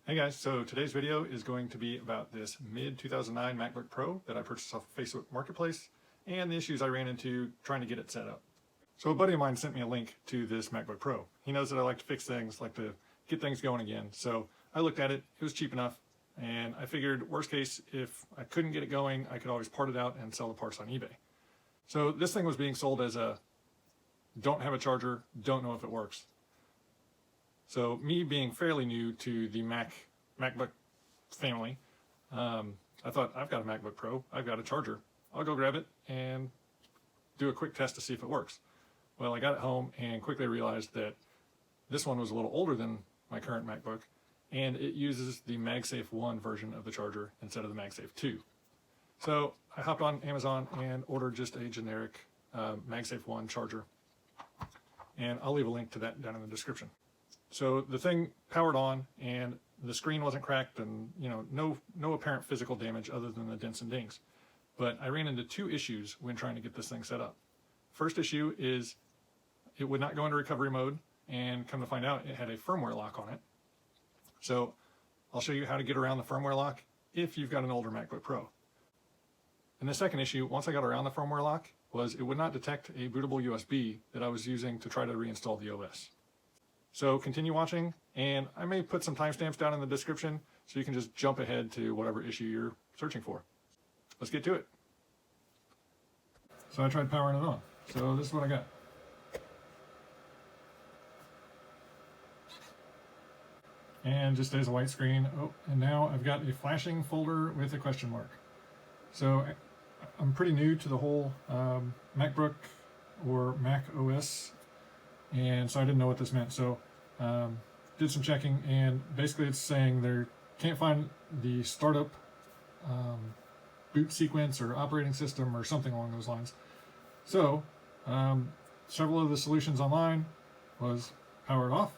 Hey guys, so today's video is going to be about this mid-2009 MacBook Pro that I purchased off Facebook Marketplace and the issues I ran into trying to get it set up. So a buddy of mine sent me a link to this MacBook Pro. He knows that I like to fix things, like to get things going again. So I looked at it, it was cheap enough, and I figured worst case, if I couldn't get it going, I could always part it out and sell the parts on eBay. So this thing was being sold as a don't have a charger, don't know if it works. So me being fairly new to the MacBook family, I thought, I've got a MacBook Pro, I've got a charger, I'll go grab it and do a quick test to see if it works. Well, I got it home and quickly realized that this one was a little older than my current MacBook, and it uses the MagSafe 1 version of the charger instead of the MagSafe 2. So I hopped on Amazon and ordered just a generic MagSafe 1 charger, and I'll leave a link to that down in the description. So the thing powered on and the screen wasn't cracked, and no apparent physical damage other than the dents and dings. But I ran into two issues when trying to get this thing set up. First issue is it would not go into recovery mode, and come to find out it had a firmware lock on it. So I'll show you how to get around the firmware lock if you've got an older MacBook Pro. And the second issue, once I got around the firmware lock, was it would not detect a bootable USB that I was using to try to reinstall the OS. So continue watching, and I may put some timestamps down in the description so you can just jump ahead to whatever issue you're searching for. Let's get to it. So I tried powering it on. So this is what I got. And just stays a white screen. Oh, and now I've got a flashing folder with a question mark. So I'm pretty new to the whole MacBook or Mac OS, and so I didn't know what this meant. So did some checking, and basically it's saying they can't find the startup boot sequence or operating system or something along those lines. So several of the solutions online was power it off,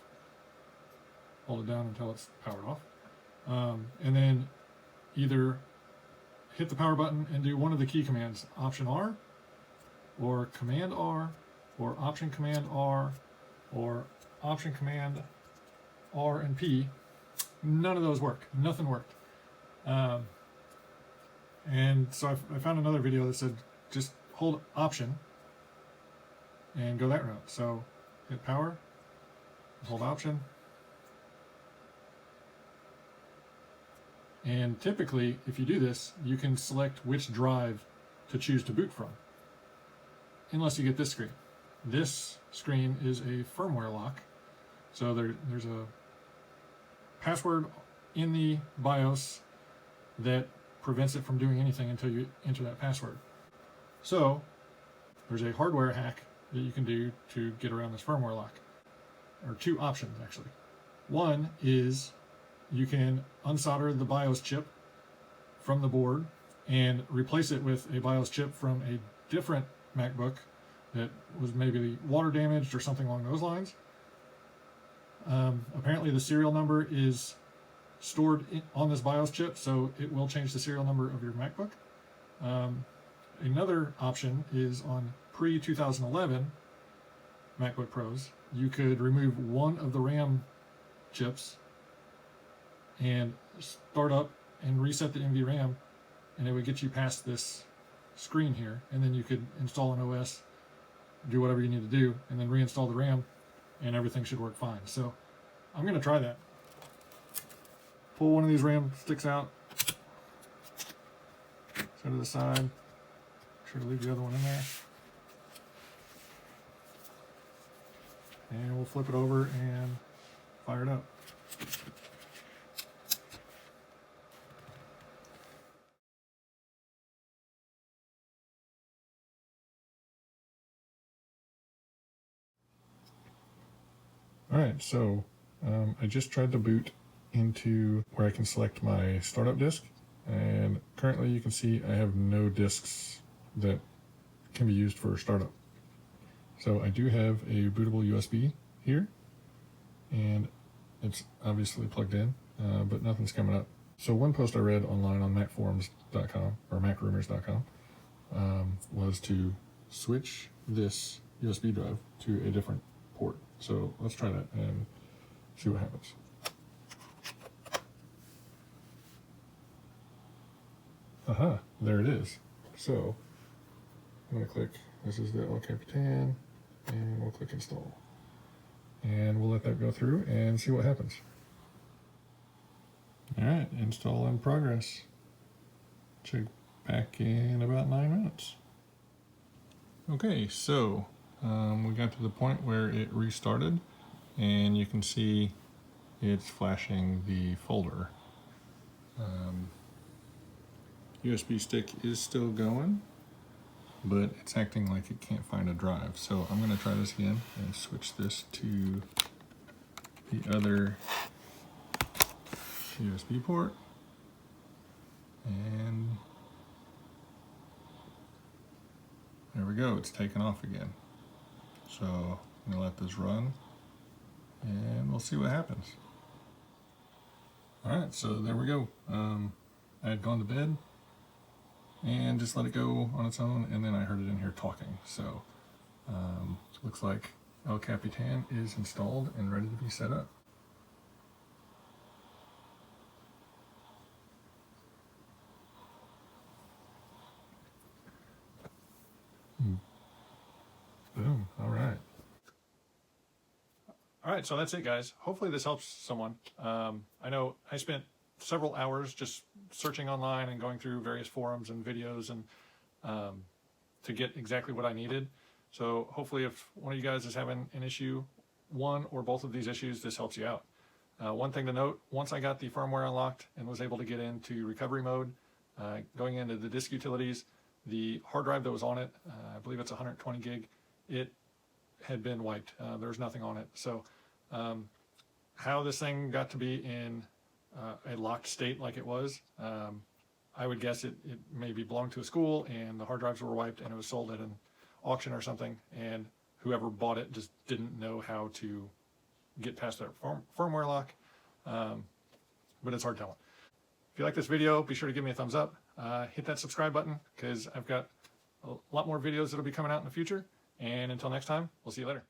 hold it down until it's powered off, and then either hit the power button and do one of the key commands, Option R, or Command R, or Option Command R, or Option Command R and P. None of those work. Nothing worked. And so I found another video that said just hold Option and go that route. So hit power, hold Option, and typically if you do this, you can select which drive to choose to boot from, unless you get this screen. This screen is a firmware lock, so there's a password in the BIOS that prevents it from doing anything until you enter that password. So there's a hardware hack that you can do to get around this firmware lock, or two options actually. One is you can unsolder the BIOS chip from the board and replace it with a BIOS chip from a different MacBook that was maybe water damaged or something along those lines. Apparently the serial number is stored on this BIOS chip, so it will change the serial number of your MacBook. Another option is on pre-2011 MacBook Pros. You could remove one of the RAM chips and start up and reset the NVRAM, and it would get you past this screen here, and then you could install an OS, do whatever you need to do, and then reinstall the RAM, and everything should work fine. So I'm going to try that. Pull one of these RAM sticks out, set it to the side, make sure to leave the other one in there, and we'll flip it over and fire it up. Alright, so I just tried to boot into where I can select my startup disk, and currently you can see I have no disks that can be used for startup. So I do have a bootable USB here, and it's obviously plugged in, but nothing's coming up. So one post I read online on macforums.com or macrumors.com was to switch this USB drive to a different port. So let's try that and see what happens. Aha, there it is. So I'm going to click, this is the El Capitan, and we'll click install. And we'll let that go through and see what happens. All right, install in progress. Check back in about 9 minutes. Okay, so we got to the point where it restarted, and you can see it's flashing the folder. USB stick is still going, but it's acting like it can't find a drive. So I'm going to try this again and switch this to the other USB port. And there we go, it's taken off again. So I'm going to let this run and we'll see what happens. Alright, so there we go. I had gone to bed and just let it go on its own, and then I heard it in here talking. So looks like El Capitan is installed and ready to be set up. Boom, all right. All right, so that's it, guys. Hopefully this helps someone. I know I spent several hours just searching online and going through various forums and videos and to get exactly what I needed. So hopefully if one of you guys is having an issue, one or both of these issues, this helps you out. One thing to note, once I got the firmware unlocked and was able to get into recovery mode, going into the disk utilities, the hard drive that was on it, I believe it's 120 gig, it had been wiped. There was nothing on it. So how this thing got to be in a locked state like it was, I would guess it maybe belonged to a school and the hard drives were wiped and it was sold at an auction or something, and whoever bought it just didn't know how to get past that firmware lock, but it's hard telling. If you like this video, be sure to give me a thumbs up. Hit that subscribe button because I've got a lot more videos that'll be coming out in the future. And until next time, we'll see you later.